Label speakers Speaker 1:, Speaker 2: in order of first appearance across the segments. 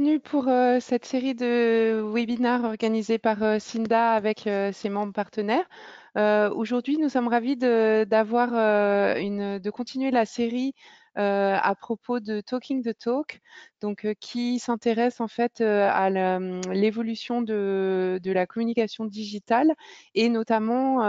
Speaker 1: bienvenue pour cette série de webinaires organisés par Cinda avec ses membres partenaires. Aujourd'hui, nous sommes ravis de continuer la série à propos de Talking the Talk, donc qui s'intéresse en fait à l'évolution de la communication digitale et notamment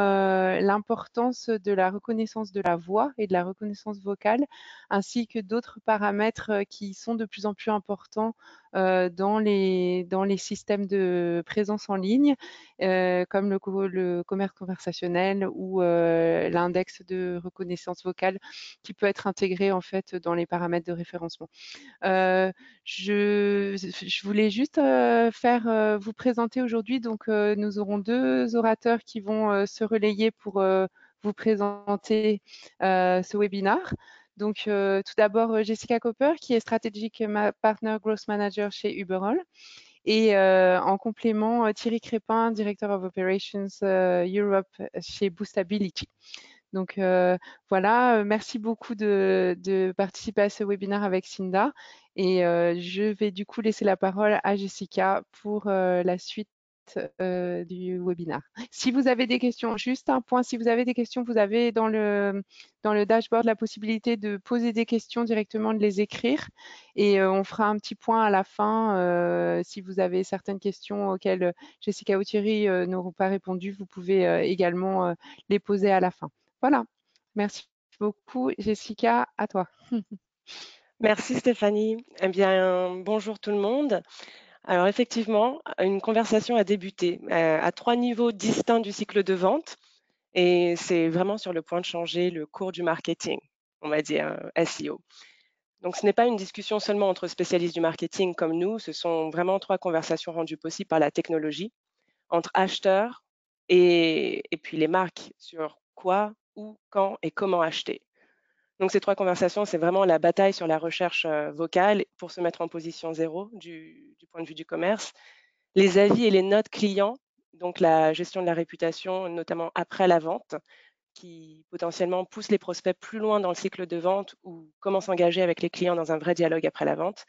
Speaker 1: l'importance de la reconnaissance de la voix et de la reconnaissance vocale, ainsi que d'autres paramètres qui sont de plus en plus importants dans les systèmes de présence en ligne, comme le commerce conversationnel ou l'index de reconnaissance vocale qui peut être intégré en fait dans les paramètres de référencement. Je voulais juste vous présenter aujourd'hui. Donc, nous aurons deux orateurs qui vont se relayer pour vous présenter ce webinaire. Donc, tout d'abord, Jessica Cooper, qui est Strategic Partner Growth Manager chez Uberall. Et en complément, Thierry Crépin, Director of Operations Europe chez Boostability. Donc voilà, merci beaucoup de participer à ce webinaire avec Cinda. Et je vais du coup laisser la parole à Jessica pour la suite du webinaire. Si vous avez des questions, juste un point, si vous avez des questions, vous avez dans le dashboard la possibilité de poser des questions directement, de les écrire. Et on fera un petit point à la fin. Si vous avez certaines questions auxquelles Jessica ou Thierry n'auront pas répondu, vous pouvez également les poser à la fin. Voilà. Merci beaucoup, Jessica. À toi.
Speaker 2: Merci Stéphanie. Eh bien, bonjour tout le monde. Alors effectivement, une conversation a débuté à 3 niveaux distincts du cycle de vente et c'est vraiment sur le point de changer le cours du marketing, on va dire SEO. Donc ce n'est pas une discussion seulement entre spécialistes du marketing comme nous, ce sont vraiment 3 conversations rendues possibles par la technologie entre acheteurs et puis les marques sur quoi, où, quand et comment acheter. Donc ces 3 conversations, c'est vraiment la bataille sur la recherche vocale pour se mettre en position zéro du point de vue du commerce. Les avis et les notes clients, donc la gestion de la réputation, notamment après la vente, qui potentiellement pousse les prospects plus loin dans le cycle de vente ou comment s'engager avec les clients dans un vrai dialogue après la vente.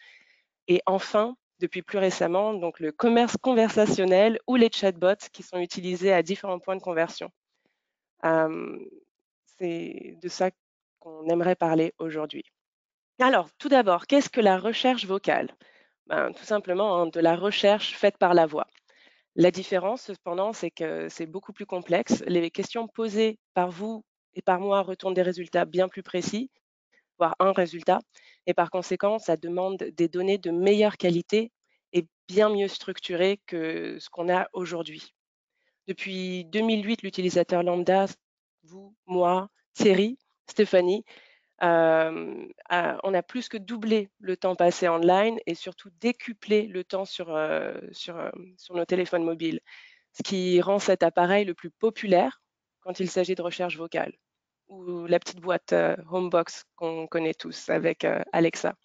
Speaker 2: Et enfin, depuis plus récemment, donc le commerce conversationnel ou les chatbots qui sont utilisés à différents points de conversion. C'est de ça qu'on aimerait parler aujourd'hui. Alors, tout d'abord, qu'est-ce que la recherche vocale? Tout simplement de la recherche faite par la voix. La différence, cependant, c'est que c'est beaucoup plus complexe. Les questions posées par vous et par moi retournent des résultats bien plus précis, voire un résultat. Et par conséquent, ça demande des données de meilleure qualité et bien mieux structurées que ce qu'on a aujourd'hui. Depuis 2008, l'utilisateur lambda, vous, moi, Thierry, Stéphanie, on a plus que doublé le temps passé online et surtout décuplé le temps sur nos téléphones mobiles, ce qui rend cet appareil le plus populaire quand il s'agit de recherche vocale ou la petite boîte Homebox qu'on connaît tous avec Alexa.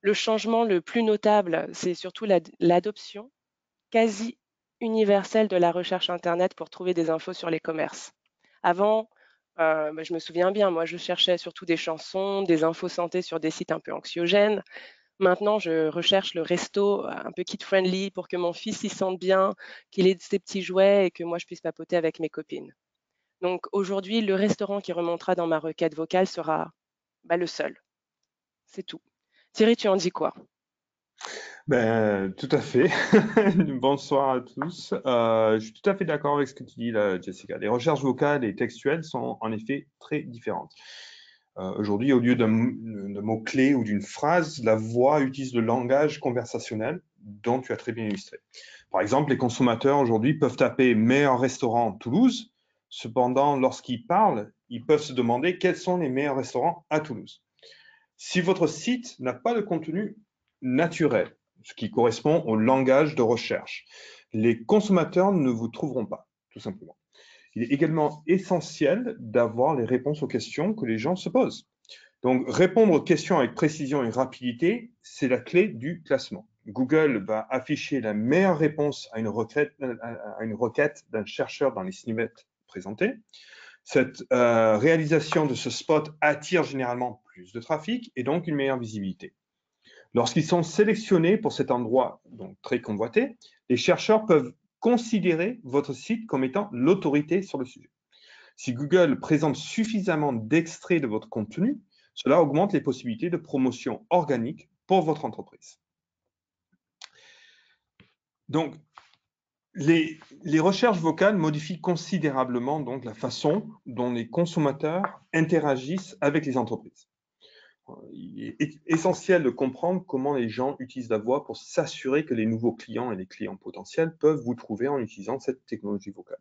Speaker 2: Le changement le plus notable, c'est surtout l'adoption quasi universelle de la recherche Internet pour trouver des infos sur les commerces. Avant, je me souviens bien, moi je cherchais surtout des chansons, des infos santé sur des sites un peu anxiogènes. Maintenant, je recherche le resto un peu kid-friendly pour que mon fils s'y sente bien, qu'il ait ses petits jouets et que moi je puisse papoter avec mes copines. Donc aujourd'hui, le restaurant qui remontera dans ma requête vocale sera le seul. C'est tout. Thierry, tu en dis quoi?
Speaker 3: Ben, tout à fait. Bonsoir à tous. Je suis tout à fait d'accord avec ce que tu dis là, Jessica. Les recherches vocales et textuelles sont en effet très différentes. Aujourd'hui, au lieu d'un mot-clé ou d'une phrase, la voix utilise le langage conversationnel dont tu as très bien illustré. Par exemple, les consommateurs aujourd'hui peuvent taper meilleur restaurant Toulouse. Cependant, lorsqu'ils parlent, ils peuvent se demander quels sont les meilleurs restaurants à Toulouse. Si votre site n'a pas de contenu naturel, ce qui correspond au langage de recherche, les consommateurs ne vous trouveront pas, tout simplement. Il est également essentiel d'avoir les réponses aux questions que les gens se posent. Donc, répondre aux questions avec précision et rapidité, c'est la clé du classement. Google va afficher la meilleure réponse à une requête d'un chercheur dans les snippets présentés. Cette réalisation de ce spot attire généralement plus de trafic et donc une meilleure visibilité. Lorsqu'ils sont sélectionnés pour cet endroit donc très convoité, les chercheurs peuvent considérer votre site comme étant l'autorité sur le sujet. Si Google présente suffisamment d'extraits de votre contenu, cela augmente les possibilités de promotion organique pour votre entreprise. Donc, les recherches vocales modifient considérablement donc, la façon dont les consommateurs interagissent avec les entreprises. Il est essentiel de comprendre comment les gens utilisent la voix pour s'assurer que les nouveaux clients et les clients potentiels peuvent vous trouver en utilisant cette technologie vocale.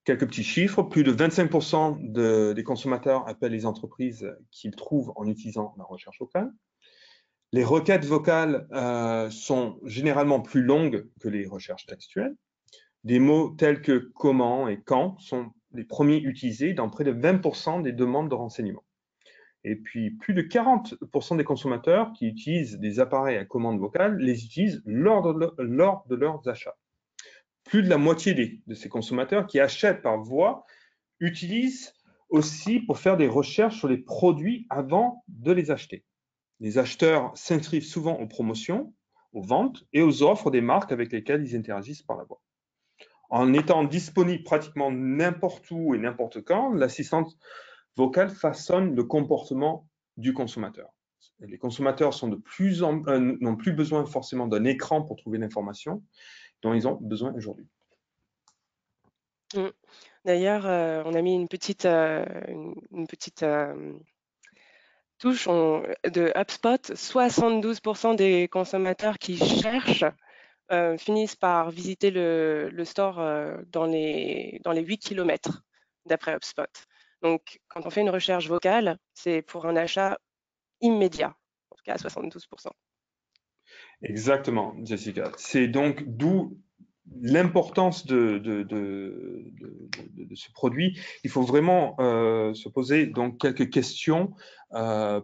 Speaker 3: Quelques petits chiffres, plus de 25% des consommateurs appellent les entreprises qu'ils trouvent en utilisant la recherche vocale. Les requêtes vocales sont généralement plus longues que les recherches textuelles. Des mots tels que comment et quand sont les premiers utilisés dans près de 20% des demandes de renseignements. Et puis, plus de 40% des consommateurs qui utilisent des appareils à commande vocale les utilisent lors de leurs achats. Plus de la moitié de ces consommateurs qui achètent par voix utilisent aussi pour faire des recherches sur les produits avant de les acheter. Les acheteurs s'inscrivent souvent aux promotions, aux ventes et aux offres des marques avec lesquelles ils interagissent par la voix. En étant disponible pratiquement n'importe où et n'importe quand, l'assistante vocale façonne le comportement du consommateur. Les consommateurs n'ont plus besoin forcément d'un écran pour trouver l'information dont ils ont besoin aujourd'hui.
Speaker 2: D'ailleurs, on a mis une petite touche de HubSpot. 72% des consommateurs qui cherchent finissent par visiter le store dans les 8 km d'après HubSpot. Donc, quand on fait une recherche vocale, c'est pour un achat immédiat, en tout cas à 72%.
Speaker 3: Exactement, Jessica. C'est donc d'où l'importance de ce produit. Il faut vraiment se poser donc quelques questions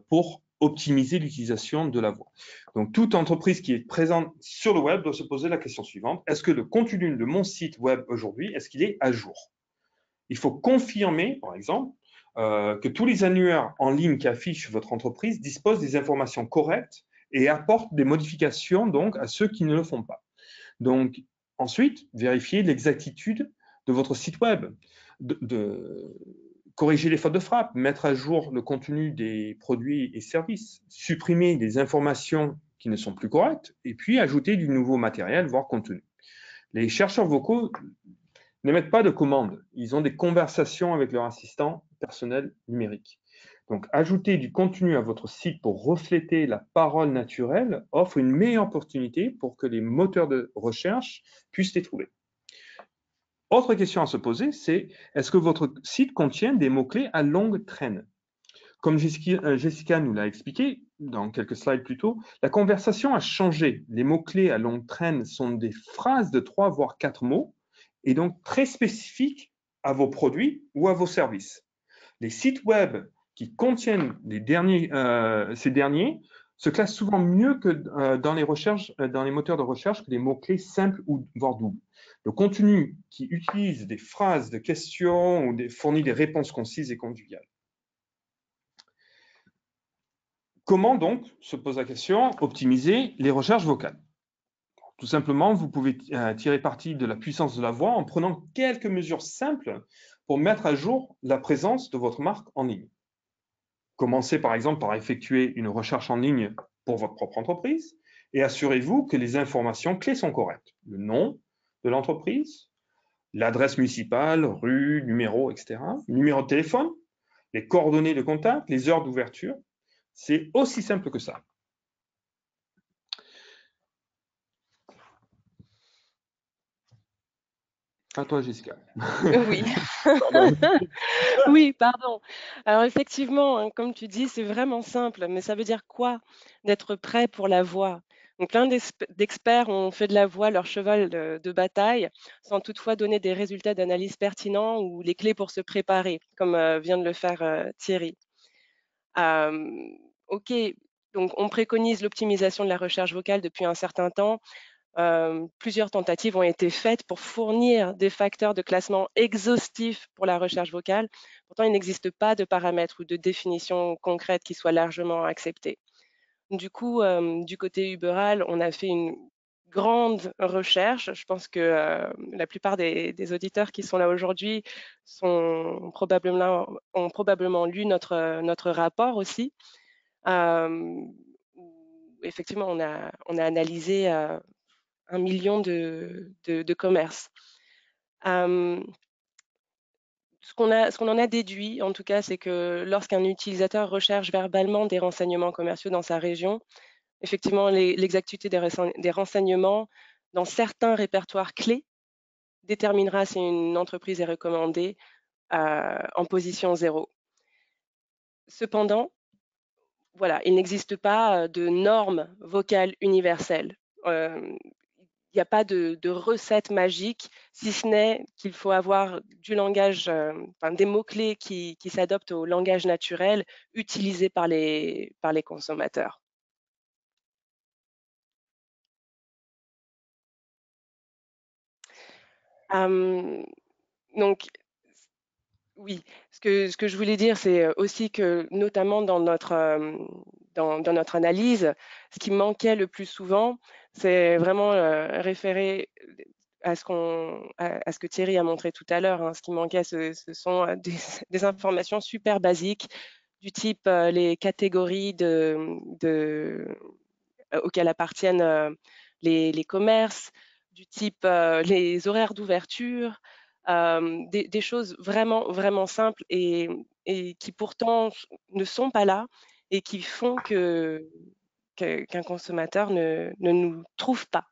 Speaker 3: pour optimiser l'utilisation de la voix. Donc, toute entreprise qui est présente sur le web doit se poser la question suivante. Est-ce que le contenu de mon site web aujourd'hui, est-ce qu'il est à jour? Il faut confirmer, par exemple, que tous les annuaires en ligne qui affichent votre entreprise disposent des informations correctes et apportent des modifications donc à ceux qui ne le font pas. Donc, ensuite, vérifier l'exactitude de votre site web, corriger les fautes de frappe, mettre à jour le contenu des produits et services, supprimer des informations qui ne sont plus correctes, et puis ajouter du nouveau matériel, voire contenu. Les chercheurs vocaux n'émettent pas de commandes, ils ont des conversations avec leur assistant personnel numérique. Donc, ajouter du contenu à votre site pour refléter la parole naturelle offre une meilleure opportunité pour que les moteurs de recherche puissent les trouver. Autre question à se poser, c'est est-ce que votre site contient des mots-clés à longue traîne? Comme Jessica nous l'a expliqué dans quelques slides plus tôt, la conversation a changé. Les mots-clés à longue traîne sont des phrases de 3 voire 4 mots et donc très spécifiques à vos produits ou à vos services. Les sites web qui contiennent ces derniers se classent souvent mieux que dans les moteurs de recherche que les mots-clés simples ou voire doubles. Le contenu qui utilise des phrases de questions ou fournit des réponses concises et conviviales. Comment donc, se pose la question, optimiser les recherches vocales? Tout simplement, vous pouvez tirer parti de la puissance de la voix en prenant quelques mesures simples pour mettre à jour la présence de votre marque en ligne. Commencez par exemple par effectuer une recherche en ligne pour votre propre entreprise et assurez-vous que les informations clés sont correctes. Le nom de l'entreprise, l'adresse municipale, rue, numéro, etc. Numéro de téléphone, les coordonnées de contact, les heures d'ouverture. C'est aussi simple que ça. À toi, Jessica.
Speaker 2: Oui. Oui, pardon. Alors effectivement, hein, comme tu dis, c'est vraiment simple, mais ça veut dire quoi d'être prêt pour la voix? Donc plein d'experts ont fait de la voix leur cheval de bataille, sans toutefois donner des résultats d'analyse pertinents ou les clés pour se préparer, comme vient de le faire Thierry. Ok, donc on préconise l'optimisation de la recherche vocale depuis un certain temps. Plusieurs tentatives ont été faites pour fournir des facteurs de classement exhaustifs pour la recherche vocale. Pourtant, il n'existe pas de paramètres ou de définition concrète qui soient largement acceptés. Du coup, du côté Uberal, on a fait une grande recherche. Je pense que la plupart des auditeurs qui sont là aujourd'hui ont probablement lu notre rapport aussi. Où effectivement, on a analysé 1 million de commerces. Ce qu'on en a déduit, en tout cas, c'est que lorsqu'un utilisateur recherche verbalement des renseignements commerciaux dans sa région, effectivement, l'exactitude des renseignements dans certains répertoires clés déterminera si une entreprise est recommandée en position 0. Cependant, voilà, il n'existe pas de normes vocales universelles. Il n'y a pas de recette magique, si ce n'est qu'il faut avoir du langage, des mots-clés qui s'adaptent au langage naturel utilisé par les consommateurs. Donc, oui, ce que je voulais dire, c'est aussi que, notamment dans notre analyse, ce qui manquait le plus souvent, c'est vraiment référer à ce que Thierry a montré tout à l'heure, hein. Ce qui manquait, ce sont des informations super basiques du type les catégories auxquelles appartiennent les commerces, du type les horaires d'ouverture, des choses vraiment, vraiment simples et qui pourtant ne sont pas là et qui font qu'un consommateur ne nous trouve pas.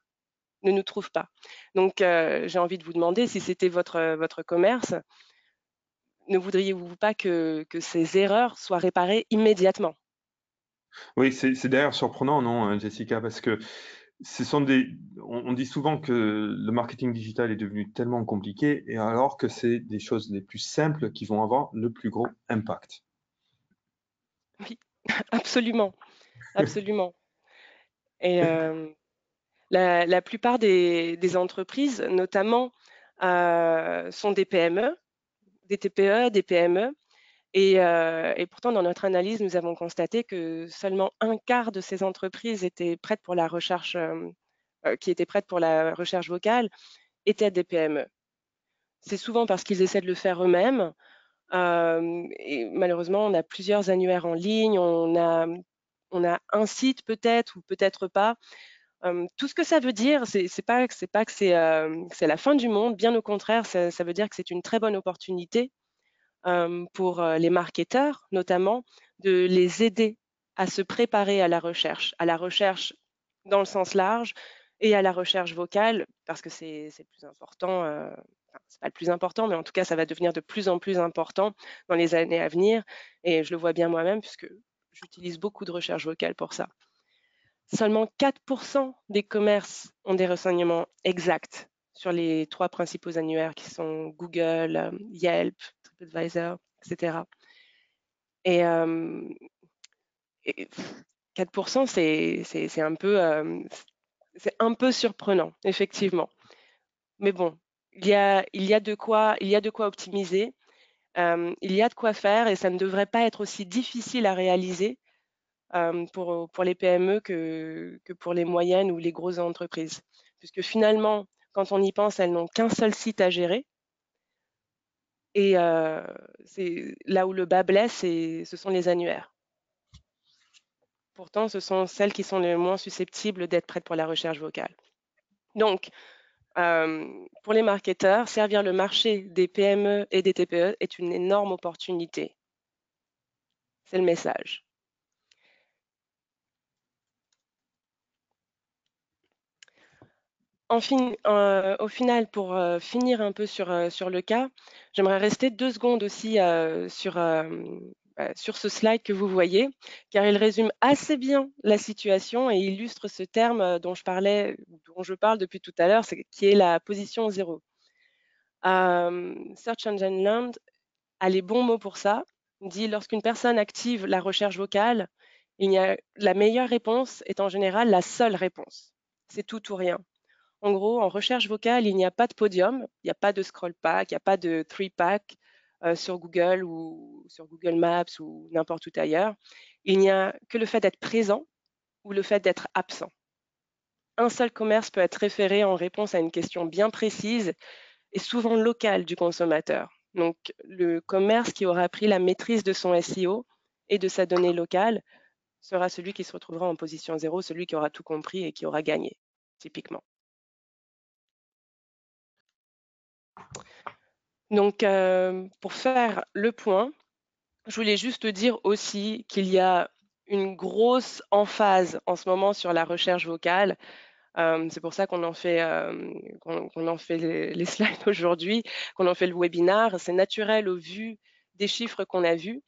Speaker 2: Ne nous trouve pas. Donc, j'ai envie de vous demander si c'était votre commerce, ne voudriez-vous pas que ces erreurs soient réparées immédiatement?
Speaker 3: Oui, c'est d'ailleurs surprenant, non, Jessica, parce que on dit souvent que le marketing digital est devenu tellement compliqué, et alors que c'est des choses les plus simples qui vont avoir le plus gros impact.
Speaker 2: Oui, absolument, absolument. Et la plupart des entreprises, notamment, sont des PME, des TPE, des PME. Et pourtant, dans notre analyse, nous avons constaté que seulement un quart de ces entreprises étaient prêtes pour la recherche, qui étaient prêtes pour la recherche vocale, étaient des PME. C'est souvent parce qu'ils essaient de le faire eux-mêmes. Et malheureusement, on a plusieurs annuaires en ligne, on a un site peut-être ou peut-être pas. Tout ce que ça veut dire, c'est pas que c'est la fin du monde. Bien au contraire, ça veut dire que c'est une très bonne opportunité pour les marketeurs, notamment, de les aider à se préparer à la recherche dans le sens large et à la recherche vocale, parce que c'est le plus important. Enfin, c'est pas le plus important, mais en tout cas, ça va devenir de plus en plus important dans les années à venir. Et je le vois bien moi-même, puisque j'utilise beaucoup de recherche vocale pour ça. Seulement 4% des commerces ont des renseignements exacts sur les 3 principaux annuaires qui sont Google, Yelp, TripAdvisor, etc. Et, 4%, c'est un peu surprenant, effectivement. Mais bon, il y a de quoi optimiser, il y a de quoi faire et ça ne devrait pas être aussi difficile à réaliser pour les PME que pour les moyennes ou les grosses entreprises. Puisque finalement, quand on y pense, elles n'ont qu'un seul site à gérer. Et c'est là où le bas blesse, ce sont les annuaires. Pourtant, ce sont celles qui sont les moins susceptibles d'être prêtes pour la recherche vocale. Donc, pour les marketeurs, servir le marché des PME et des TPE est une énorme opportunité. C'est le message. Au final, pour finir un peu sur le cas, j'aimerais rester 2 secondes aussi sur ce slide que vous voyez, car il résume assez bien la situation et illustre ce terme dont je parle depuis tout à l'heure, qui est la position 0. Search Engine Land a les bons mots pour ça. Il dit lorsqu'une personne active la recherche vocale, la meilleure réponse est en général la seule réponse. C'est tout ou rien. En gros, en recherche vocale, il n'y a pas de podium, il n'y a pas de scroll pack, il n'y a pas de three pack sur Google ou sur Google Maps ou n'importe où ailleurs. Il n'y a que le fait d'être présent ou le fait d'être absent. Un seul commerce peut être référé en réponse à une question bien précise et souvent locale du consommateur. Donc, le commerce qui aura pris la maîtrise de son SEO et de sa donnée locale sera celui qui se retrouvera en position 0, celui qui aura tout compris et qui aura gagné, typiquement. Donc, pour faire le point, je voulais juste dire aussi qu'il y a une grosse emphase en ce moment sur la recherche vocale. C'est pour ça qu'on en fait, qu'on en fait les slides aujourd'hui, qu'on en fait le webinaire. C'est naturel au vu des chiffres qu'on a vus,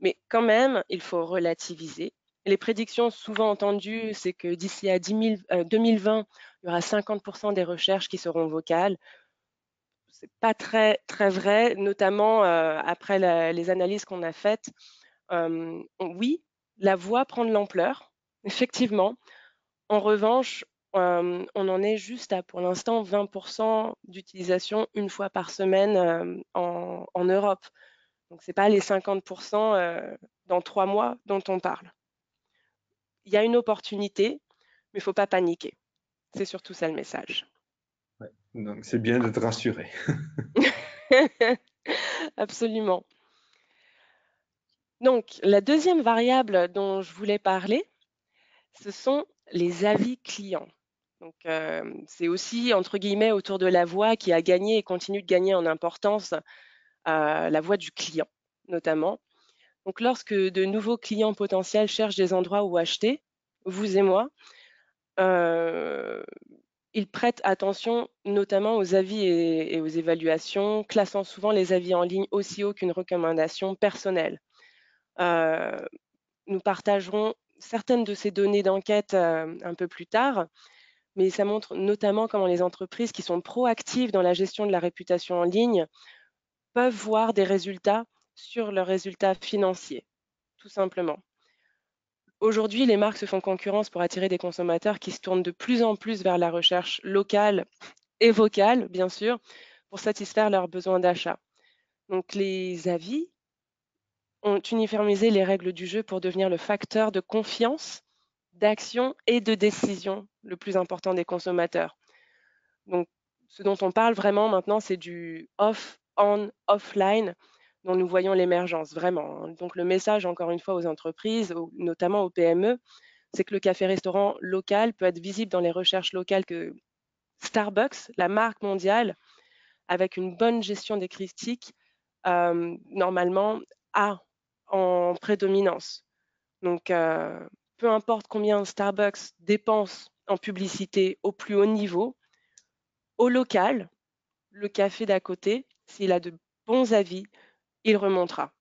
Speaker 2: mais quand même, il faut relativiser. Les prédictions souvent entendues, c'est que d'ici à 2020, il y aura 50% des recherches qui seront vocales. C'est pas très, très vrai, notamment après les analyses qu'on a faites. Oui, la voix prend de l'ampleur, effectivement. En revanche, on en est juste à, pour l'instant, 20% d'utilisation une fois par semaine en Europe. Donc, ce n'est pas les 50% dans 3 mois dont on parle. Il y a une opportunité, mais il ne faut pas paniquer. C'est surtout ça le message.
Speaker 3: Ouais. Donc, c'est bien d'être rassuré.
Speaker 2: Absolument. Donc, la deuxième variable dont je voulais parler, ce sont les avis clients. Donc, c'est aussi, entre guillemets, autour de la voix qui a gagné et continue de gagner en importance, la voix du client, notamment. Donc, lorsque de nouveaux clients potentiels cherchent des endroits où acheter, vous et moi, ils prêtent attention notamment aux avis et aux évaluations, classant souvent les avis en ligne aussi haut qu'une recommandation personnelle. Nous partagerons certaines de ces données d'enquête un peu plus tard, mais ça montre notamment comment les entreprises qui sont proactives dans la gestion de la réputation en ligne peuvent voir des résultats sur leurs résultats financiers, tout simplement. Aujourd'hui, les marques se font concurrence pour attirer des consommateurs qui se tournent de plus en plus vers la recherche locale et vocale, bien sûr, pour satisfaire leurs besoins d'achat. Donc les avis ont uniformisé les règles du jeu pour devenir le facteur de confiance, d'action et de décision le plus important des consommateurs. Donc, ce dont on parle vraiment maintenant, c'est du off, on, offline dont nous voyons l'émergence, vraiment, hein. Donc, le message, encore une fois, aux entreprises, notamment aux PME, c'est que le café-restaurant local peut être visible dans les recherches locales que Starbucks, la marque mondiale, avec une bonne gestion des critiques, normalement, a en prédominance. Donc, peu importe combien Starbucks dépense en publicité au plus haut niveau, au local, le café d'à côté, s'il a de bons avis, il remontera.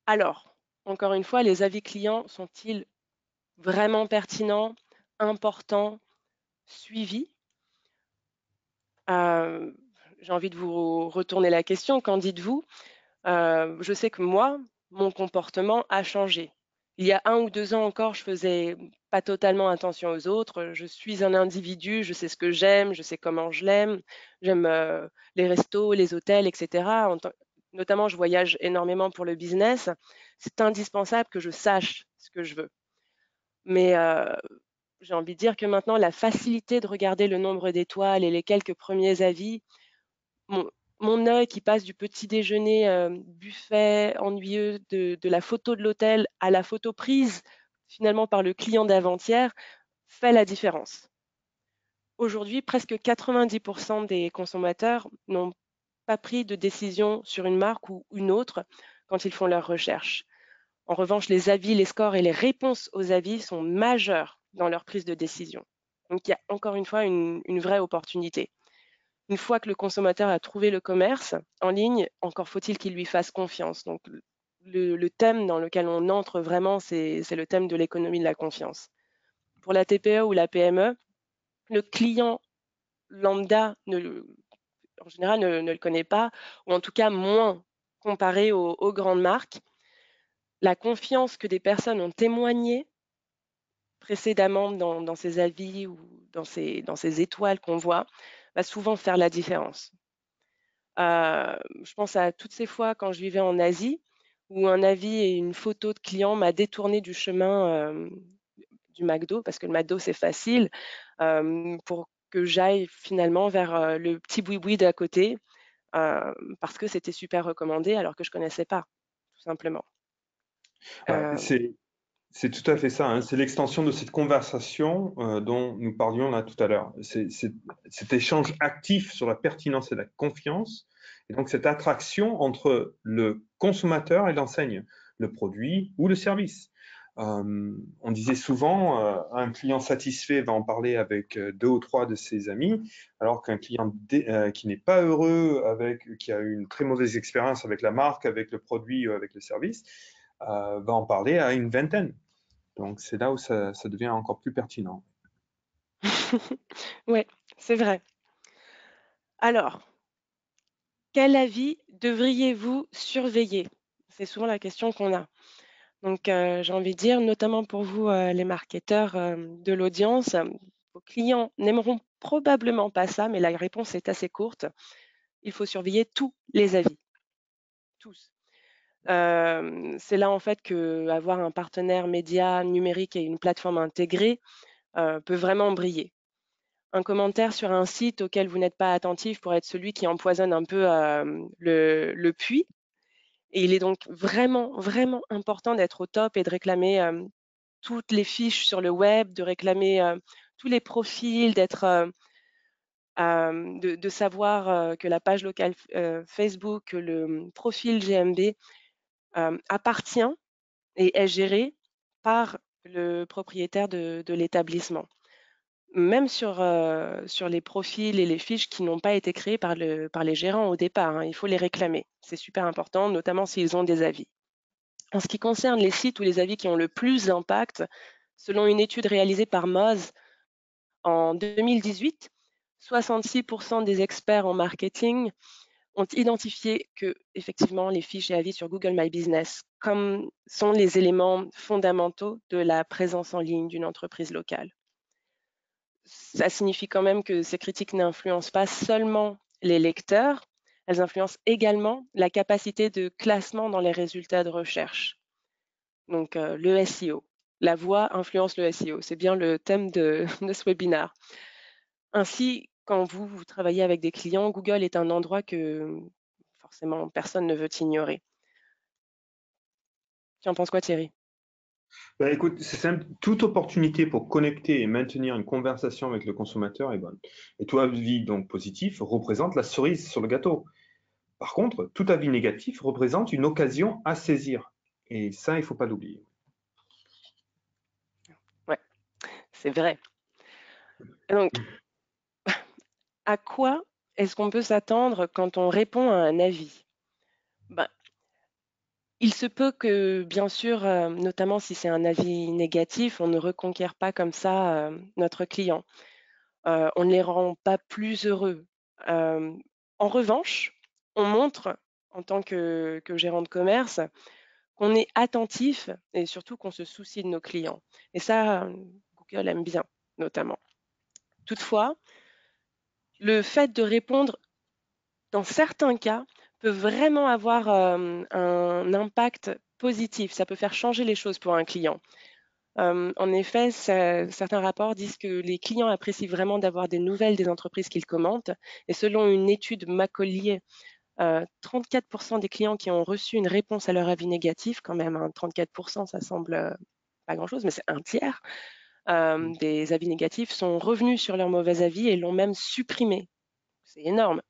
Speaker 2: Alors, encore une fois, les avis clients sont-ils vraiment pertinents, importants, suivis? J'ai envie de vous retourner la question. Qu'en dites-vous? Je sais que moi, mon comportement a changé. Il y a 1 ou 2 ans encore, je faisais pas totalement attention aux autres. Je suis un individu, je sais ce que j'aime, je sais comment je l'aime. J'aime les restos, les hôtels, etc. Notamment, je voyage énormément pour le business. C'est indispensable que je sache ce que je veux. Mais j'ai envie de dire que maintenant, la facilité de regarder le nombre d'étoiles et les quelques premiers avis, mon, mon œil qui passe du petit déjeuner buffet ennuyeux de la photo de l'hôtel à la photo prise finalement par le client d'avant-hier fait la différence. Aujourd'hui, presque 90% des consommateurs n'ont pas pris de décision sur une marque ou une autre quand ils font leurs recherches. En revanche, les avis, les scores et les réponses aux avis sont majeurs dans leur prise de décision. Donc il y a encore une fois une vraie opportunité. Une fois que le consommateur a trouvé le commerce en ligne, encore faut-il qu'il lui fasse confiance. Donc, le thème dans lequel on entre vraiment, c'est le thème de l'économie de la confiance. Pour la TPE ou la PME, le client lambda, en général, ne le connaît pas, ou en tout cas moins comparé aux grandes marques. La confiance que des personnes ont témoignée précédemment dans ces avis ou dans ces étoiles qu'on voit va souvent faire la différence. Je pense à toutes ces fois quand je vivais en Asie où un avis et une photo de client m'a détourné du chemin du McDo, parce que le McDo, c'est facile, pour que j'aille finalement vers le petit boui-boui d'à côté, parce que c'était super recommandé alors que je connaissais pas, tout simplement.
Speaker 3: Ouais,
Speaker 2: Euh,
Speaker 3: c'est tout à
Speaker 2: oui.
Speaker 3: fait ça, hein. C'est l'extension de cette conversation dont nous parlions là tout à l'heure. C'est cet échange actif sur la pertinence et la confiance, et donc cette attraction entre le consommateur et l'enseigne, le produit ou le service. On disait souvent, un client satisfait va en parler avec deux ou trois de ses amis, alors qu'un client qui n'est pas heureux, qui a eu une très mauvaise expérience avec la marque, avec le produit ou avec le service, va en parler à une vingtaine. Donc c'est là où ça devient encore plus pertinent.
Speaker 2: Ouais, c'est vrai. Alors, quel avis devriez-vous surveiller? C'est souvent la question qu'on a. Donc, j'ai envie de dire, notamment pour vous, les marketeurs, de l'audience, vos clients n'aimeront probablement pas ça, mais la réponse est assez courte. Il faut surveiller tous les avis, tous. C'est là, en fait, qu'avoir un partenaire média numérique et une plateforme intégrée, peut vraiment briller. Un commentaire sur un site auquel vous n'êtes pas attentif pourrait être celui qui empoisonne un peu, le puits. Et il est donc vraiment, vraiment important d'être au top et de réclamer toutes les fiches sur le web, de réclamer tous les profils, de savoir que la page locale Facebook, que le profil GMB appartient et est géré par le propriétaire de l'établissement. Même sur les profils et les fiches qui n'ont pas été créés par les gérants au départ, hein, il faut les réclamer. C'est super important, notamment s'ils ont des avis. En ce qui concerne les sites ou les avis qui ont le plus d'impact, selon une étude réalisée par Moz en 2018, 66% des experts en marketing ont identifié que, effectivement, les fiches et avis sur Google My Business comme sont les éléments fondamentaux de la présence en ligne d'une entreprise locale. Ça signifie quand même que ces critiques n'influencent pas seulement les lecteurs, elles influencent également la capacité de classement dans les résultats de recherche. Donc, le SEO. La voix influence le SEO. C'est bien le thème de ce webinaire. Ainsi, quand vous travaillez avec des clients, Google est un endroit que forcément personne ne veut ignorer. Tu en penses quoi, Thierry?
Speaker 3: Bah, écoute, c'est simple, toute opportunité pour connecter et maintenir une conversation avec le consommateur est bonne. Et tout avis donc positif représente la cerise sur le gâteau. Par contre, tout avis négatif représente une occasion à saisir. Et ça, il ne faut pas l'oublier.
Speaker 2: Ouais, c'est vrai. Donc, à quoi est-ce qu'on peut s'attendre quand on répond à un avis? Ben, il se peut que, bien sûr, notamment si c'est un avis négatif, on ne reconquiert pas comme ça notre client. On ne les rend pas plus heureux. Euh, En revanche, on montre, en tant que gérant de commerce, qu'on est attentif et surtout qu'on se soucie de nos clients. Et ça, Google aime bien, notamment. Toutefois, le fait de répondre dans certains cas, peut vraiment avoir un impact positif. Ça peut faire changer les choses pour un client. En effet, certains rapports disent que les clients apprécient vraiment d'avoir des nouvelles des entreprises qu'ils commentent. Et selon une étude Macolier, 34% des clients qui ont reçu une réponse à leur avis négatif, quand même, hein, 34%, ça semble pas grand-chose, mais c'est un tiers des avis négatifs, sont revenus sur leur mauvais avis et l'ont même supprimé. C'est énorme.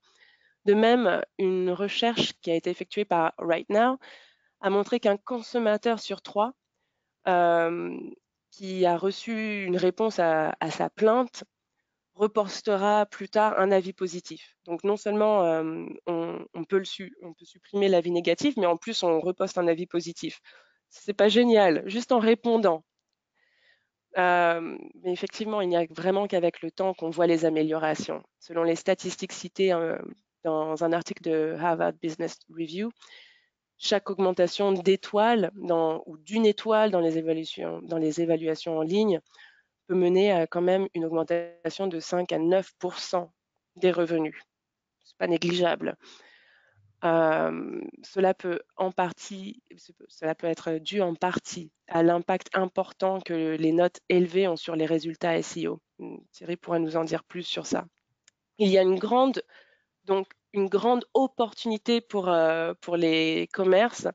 Speaker 2: De même, une recherche qui a été effectuée par Right Now a montré qu'un consommateur sur trois euh, qui a reçu une réponse à sa plainte repostera plus tard un avis positif. Donc non seulement on peut on peut supprimer l'avis négatif, mais en plus on reposte un avis positif. C'est pas génial, juste en répondant. Mais effectivement, il n'y a vraiment qu'avec le temps qu'on voit les améliorations. Selon les statistiques citées dans un article de Harvard Business Review, chaque augmentation d'étoiles ou d'une étoile dans dans les évaluations en ligne peut mener à quand même une augmentation de 5 à 9% des revenus. Ce n'est pas négligeable. Cela peut être dû en partie à l'impact important que les notes élevées ont sur les résultats SEO. Thierry pourra nous en dire plus sur ça. Il y a une grande opportunité pour les commerces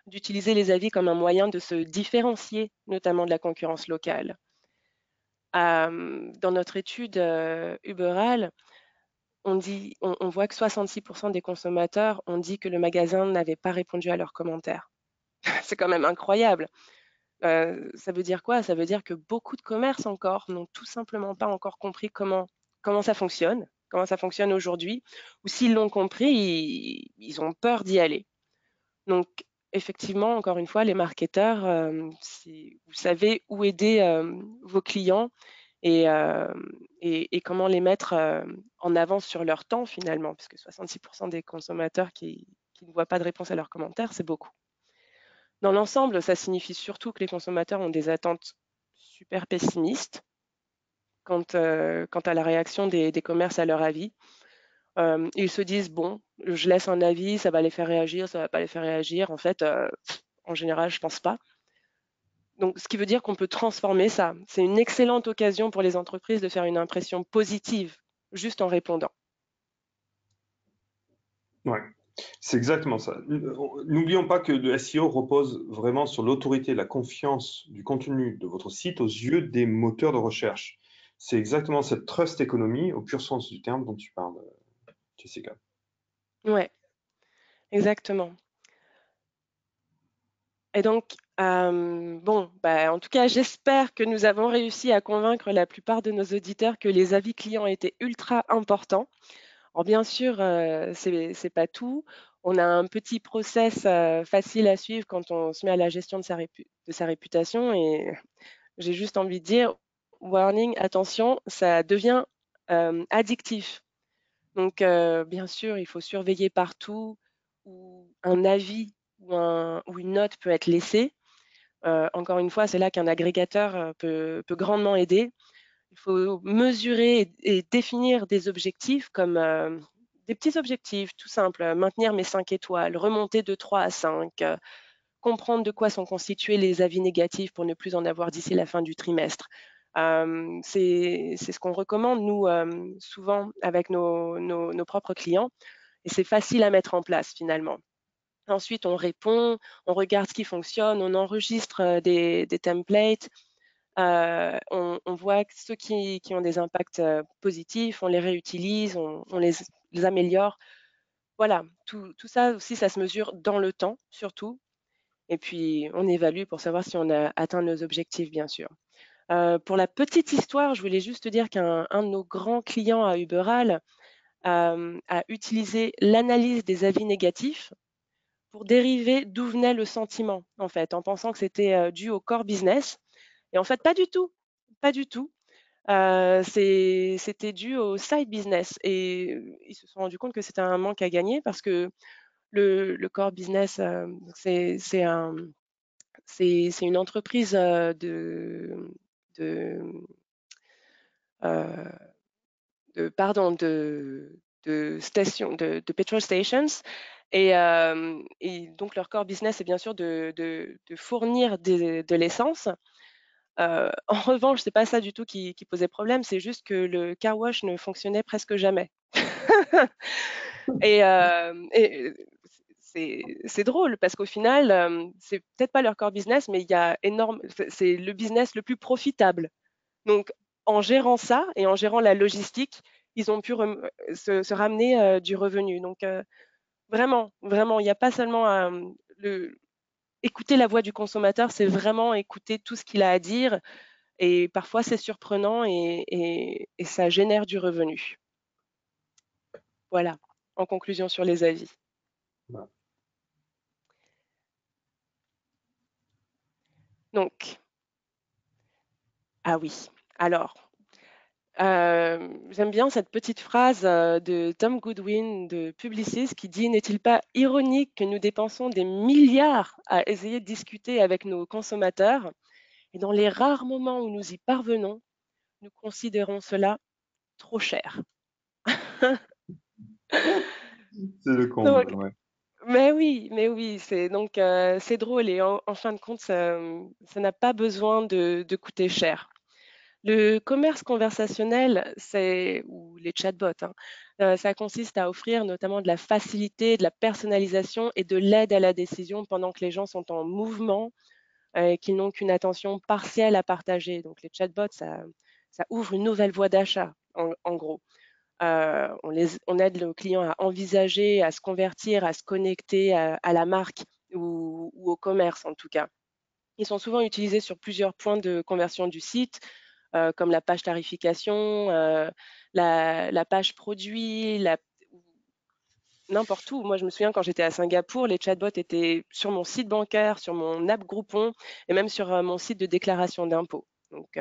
Speaker 2: d'utiliser les avis comme un moyen de se différencier, notamment de la concurrence locale. Dans notre étude Uberal, on voit que 66% des consommateurs ont dit que le magasin n'avait pas répondu à leurs commentaires. C'est quand même incroyable. Ça veut dire quoi? Ça veut dire que beaucoup de commerces encore n'ont tout simplement pas encore compris comment ça fonctionne aujourd'hui, ou s'ils l'ont compris, ils ont peur d'y aller. Donc, effectivement, encore une fois, les marketeurs, si vous savez où aider vos clients et comment les mettre en avant sur leur temps finalement, puisque 66% des consommateurs qui ne voient pas de réponse à leurs commentaires, c'est beaucoup. Dans l'ensemble, ça signifie surtout que les consommateurs ont des attentes super pessimistes quant à la réaction des commerces à leur avis. Ils se disent, bon, je laisse un avis, ça va les faire réagir, ça va pas les faire réagir. En fait, en général, je pense pas. Donc, ce qui veut dire qu'on peut transformer ça. C'est une excellente occasion pour les entreprises de faire une impression positive juste en répondant.
Speaker 3: Ouais, c'est exactement ça. N'oublions pas que le SEO repose vraiment sur l'autorité et la confiance du contenu de votre site aux yeux des moteurs de recherche. C'est exactement cette trust économie au pur sens du terme dont tu parles, Jessica.
Speaker 2: Ouais, exactement. Et donc, bon, en tout cas, j'espère que nous avons réussi à convaincre la plupart de nos auditeurs que les avis clients étaient ultra importants. Alors bien sûr, c'est pas tout. On a un petit process facile à suivre quand on se met à la gestion de sa réputation. Et j'ai juste envie de dire, warning, attention, ça devient addictif. Donc, bien sûr, il faut surveiller partout où un avis ou une note peut être laissée. Encore une fois, c'est là qu'un agrégateur peut grandement aider. Il faut mesurer et définir des objectifs comme des petits objectifs tout simples, maintenir mes 5 étoiles, remonter de 3 à 5, comprendre de quoi sont constitués les avis négatifs pour ne plus en avoir d'ici la fin du trimestre. C'est ce qu'on recommande, nous, souvent avec nos propres clients, et c'est facile à mettre en place finalement. Ensuite, on répond, on regarde ce qui fonctionne, on enregistre des templates, on voit que ceux qui ont des impacts positifs, on les réutilise, on les améliore. Voilà, tout ça aussi, ça se mesure dans le temps surtout. Et puis, on évalue pour savoir si on a atteint nos objectifs, bien sûr. Pour la petite histoire, je voulais juste te dire qu'un de nos grands clients à Uberal a utilisé l'analyse des avis négatifs pour dériver d'où venait le sentiment, en fait, en pensant que c'était dû au core business. Et en fait, pas du tout. Pas du tout. C'était dû au side business. Et ils se sont rendus compte que c'était un manque à gagner parce que le core business, c'est une entreprise de, euh, pardon, de stations, de petrol stations. Et donc, leur core business, c'est bien sûr de fournir de l'essence. En revanche, c'est pas ça du tout qui posait problème, c'est juste que le car wash ne fonctionnait presque jamais. Et c'est drôle parce qu'au final, c'est peut-être pas leur core business, mais il y a c'est le business le plus profitable. Donc, en gérant ça et en gérant la logistique, ils ont pu se ramener du revenu. Donc, vraiment, vraiment, il n'y a pas seulement écouter la voix du consommateur, c'est vraiment écouter tout ce qu'il a à dire. Et parfois, c'est surprenant et ça génère du revenu. Voilà, en conclusion sur les avis.
Speaker 3: Voilà.
Speaker 2: Donc, ah oui, alors, j'aime bien cette petite phrase de Tom Goodwin de Publicis qui dit: N'est-il pas ironique que nous dépensons des milliards à essayer de discuter avec nos consommateurs et dans les rares moments où nous y parvenons, nous considérons cela trop cher.
Speaker 3: C'est le comble,
Speaker 2: Donc,
Speaker 3: ouais.
Speaker 2: Mais oui, c'est donc c'est drôle et en fin de compte, ça n'a pas besoin de coûter cher. Le commerce conversationnel, ou les chatbots, hein, ça consiste à offrir notamment de la facilité, de la personnalisation et de l'aide à la décision pendant que les gens sont en mouvement, et qu'ils n'ont qu'une attention partielle à partager. Donc les chatbots, ça ouvre une nouvelle voie d'achat, en gros. On aide le client à envisager, à se convertir, à se connecter à la marque ou au commerce en tout cas. Ils sont souvent utilisés sur plusieurs points de conversion du site, comme la page tarification, la page produit, n'importe où. Moi, je me souviens quand j'étais à Singapour, les chatbots étaient sur mon site bancaire, sur mon app Groupon et même sur mon site de déclaration d'impôt. Donc,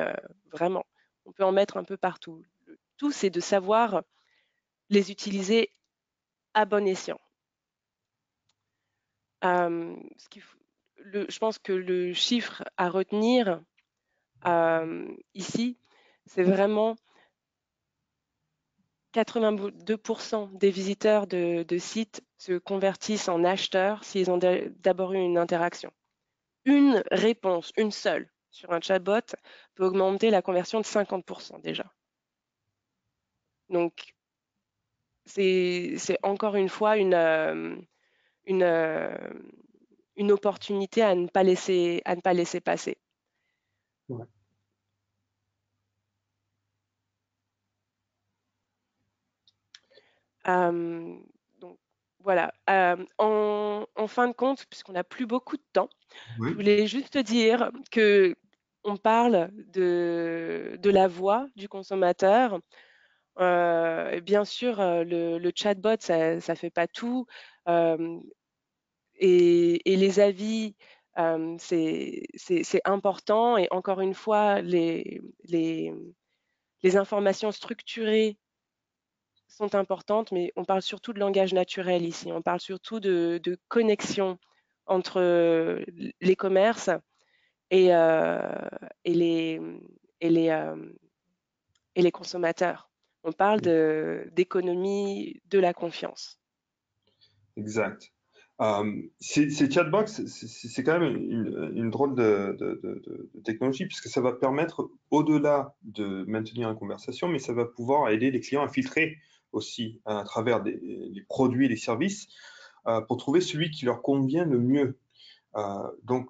Speaker 2: vraiment, on peut en mettre un peu partout. Le tout, c'est de savoir les utiliser à bon escient. Je pense que le chiffre à retenir ici, c'est vraiment 82% des visiteurs de sites se convertissent en acheteurs s'ils ont d'abord eu une interaction. Une réponse, une seule, sur un chatbot peut augmenter la conversion de 50% déjà. Donc, c'est encore une fois une, euh, une opportunité à ne pas laisser passer.
Speaker 3: Ouais.
Speaker 2: Donc, voilà. En fin de compte, puisqu'on n'a plus beaucoup de temps,
Speaker 3: Oui.
Speaker 2: je voulais juste dire que on parle de la voix du consommateur. Et bien sûr, le chatbot, ça ne fait pas tout. Euh, et les avis, c'est important. Et encore une fois, les informations structurées sont importantes, mais on parle surtout de langage naturel ici. On parle surtout de connexion entre les commerces et, et les, et les, et les consommateurs. On parle d'économie de la confiance.
Speaker 3: Exact. Ces chatbots, c'est quand même une drôle de technologie, puisque ça va permettre, au-delà de maintenir une conversation, mais ça va pouvoir aider les clients à filtrer aussi à travers les produits et les services pour trouver celui qui leur convient le mieux. Donc,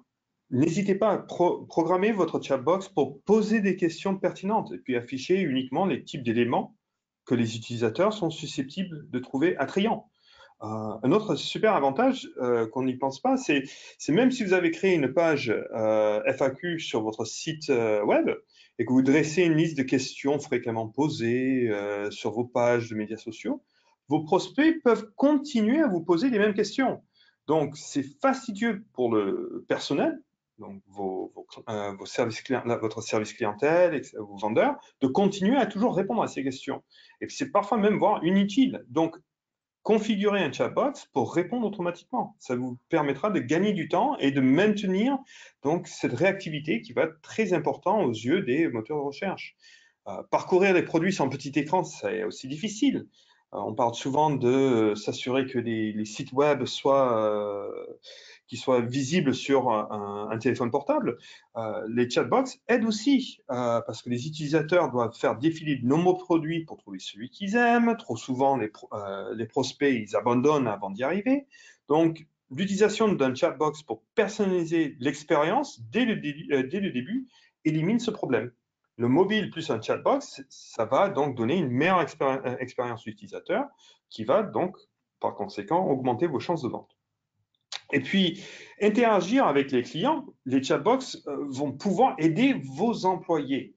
Speaker 3: n'hésitez pas à programmer votre chatbox pour poser des questions pertinentes et puis afficher uniquement les types d'éléments que les utilisateurs sont susceptibles de trouver attrayants. Un autre super avantage qu'on n'y pense pas, c'est même si vous avez créé une page FAQ sur votre site web et que vous dressez une liste de questions fréquemment posées sur vos pages de médias sociaux, vos prospects peuvent continuer à vous poser les mêmes questions. Donc, c'est fastidieux pour le personnel, donc vos services votre service clientèle, vos vendeurs, de continuer à toujours répondre à ces questions. Et puis, c'est parfois même voire inutile. Donc, configurer un chatbot pour répondre automatiquement. Ça vous permettra de gagner du temps et de maintenir donc cette réactivité qui va être très important aux yeux des moteurs de recherche. Parcourir les produits sur un petit écran, c'est aussi difficile. On parle souvent de s'assurer que les sites web qui soient visibles sur un téléphone portable. Les chatbots aident aussi parce que les utilisateurs doivent faire défiler de nombreux produits pour trouver celui qu'ils aiment. Trop souvent, les prospects, ils abandonnent avant d'y arriver. Donc, l'utilisation d'un chatbox pour personnaliser l'expérience dès le début élimine ce problème. Le mobile plus un chatbox, ça va donc donner une meilleure expérience utilisateur qui va donc, par conséquent, augmenter vos chances de vente. Et puis, interagir avec les clients, les chatbox vont pouvoir aider vos employés.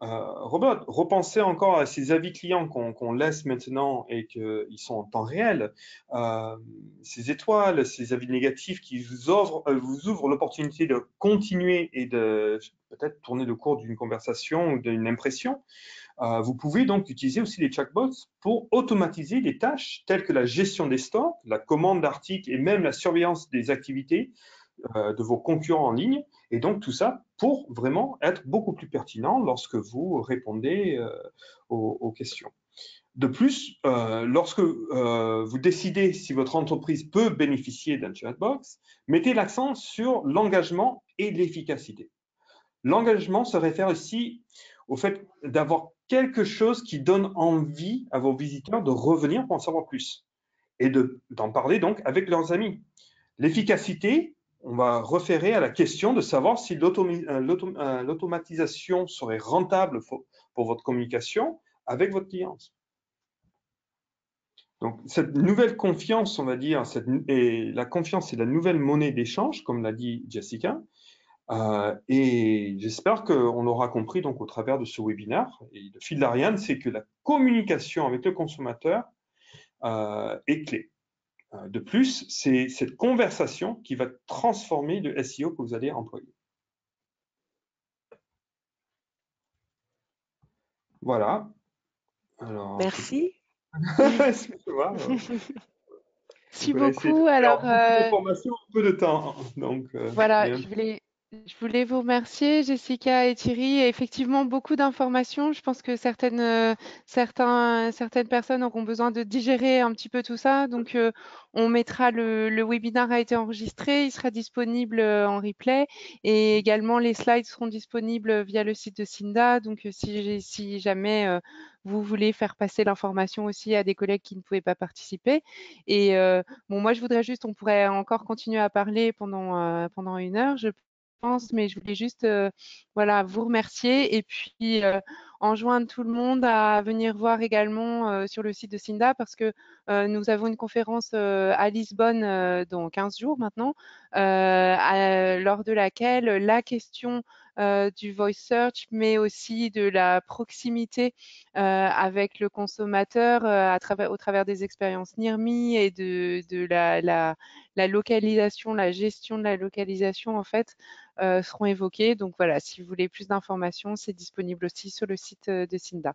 Speaker 3: Robert, repensez encore à ces avis clients qu'on laisse maintenant et qu'ils sont en temps réel. Ces étoiles, ces avis négatifs qui vous ouvrent l'opportunité de continuer et de peut-être tourner le cours d'une conversation ou d'une impression. Vous pouvez donc utiliser aussi les chatbots pour automatiser des tâches telles que la gestion des stocks, la commande d'articles et même la surveillance des activités de vos concurrents en ligne. Et donc tout ça pour vraiment être beaucoup plus pertinent lorsque vous répondez aux questions. De plus, lorsque vous décidez si votre entreprise peut bénéficier d'un chatbox, mettez l'accent sur l'engagement et l'efficacité. L'engagement se réfère ici au fait d'avoir quelque chose qui donne envie à vos visiteurs de revenir pour en savoir plus et d'en parler donc avec leurs amis. L'efficacité, on va référer à la question de savoir si l'automatisation serait rentable pour votre communication avec votre cliente. Donc, cette nouvelle confiance, on va dire, et la confiance est la nouvelle monnaie d'échange, comme l'a dit Jessica. Et j'espère qu'on aura compris donc au travers de ce webinaire. Et le fil d'Ariane, c'est que la communication avec le consommateur est clé. De plus, c'est cette conversation qui va transformer le SEO que vous allez employer. Voilà. Alors,
Speaker 2: Merci.
Speaker 3: excusez-moi.
Speaker 1: Merci beaucoup. Alors,
Speaker 3: beaucoup d'informations, peu de temps. Donc,
Speaker 1: voilà, je voulais vous remercier, Jessica et Thierry. Et effectivement, beaucoup d'informations. Je pense que certaines personnes auront besoin de digérer un petit peu tout ça. Donc, on mettra le webinaire a été enregistré, il sera disponible en replay. Et également, les slides seront disponibles via le site de Cinda. Donc, si jamais vous voulez faire passer l'information aussi à des collègues qui ne pouvaient pas participer. Et bon, moi, je voudrais juste, on pourrait encore continuer à parler pendant 1 heure, je pense, mais je voulais juste voilà, vous remercier et puis enjoindre tout le monde à venir voir également sur le site de Cinda parce que nous avons une conférence à Lisbonne dans 15 jours maintenant, lors de laquelle la question du voice search, mais aussi de la proximité avec le consommateur au travers des expériences NIRMI et de la localisation, la gestion de la localisation en fait seront évoquées. Donc voilà, si vous voulez plus d'informations, c'est disponible aussi sur le site de Cinda.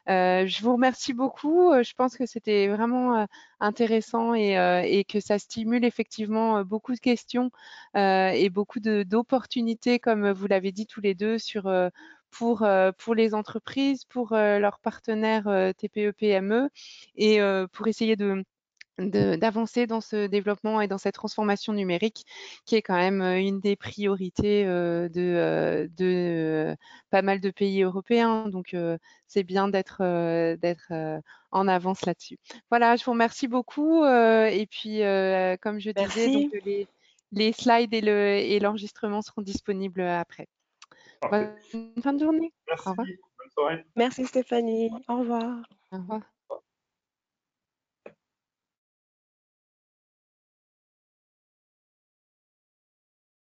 Speaker 1: Je vous remercie beaucoup. Je pense que c'était vraiment intéressant et que ça stimule effectivement beaucoup de questions et beaucoup d'opportunités, comme vous l'avez dit tous les deux, pour les entreprises, pour leurs partenaires TPE-PME et pour essayer d'avancer dans ce développement et dans cette transformation numérique qui est quand même une des priorités de pas mal de pays européens. Donc, c'est bien d'être en avance là-dessus. Voilà, je vous remercie beaucoup. Et puis, comme je disais, donc,
Speaker 2: Merci.
Speaker 1: les slides et l'enregistrement seront disponibles après.
Speaker 3: parfait.
Speaker 1: Bonne fin de journée. Au
Speaker 3: Merci.
Speaker 1: revoir.
Speaker 3: Bonne soirée.
Speaker 2: Merci Stéphanie. Au revoir.
Speaker 1: Au revoir.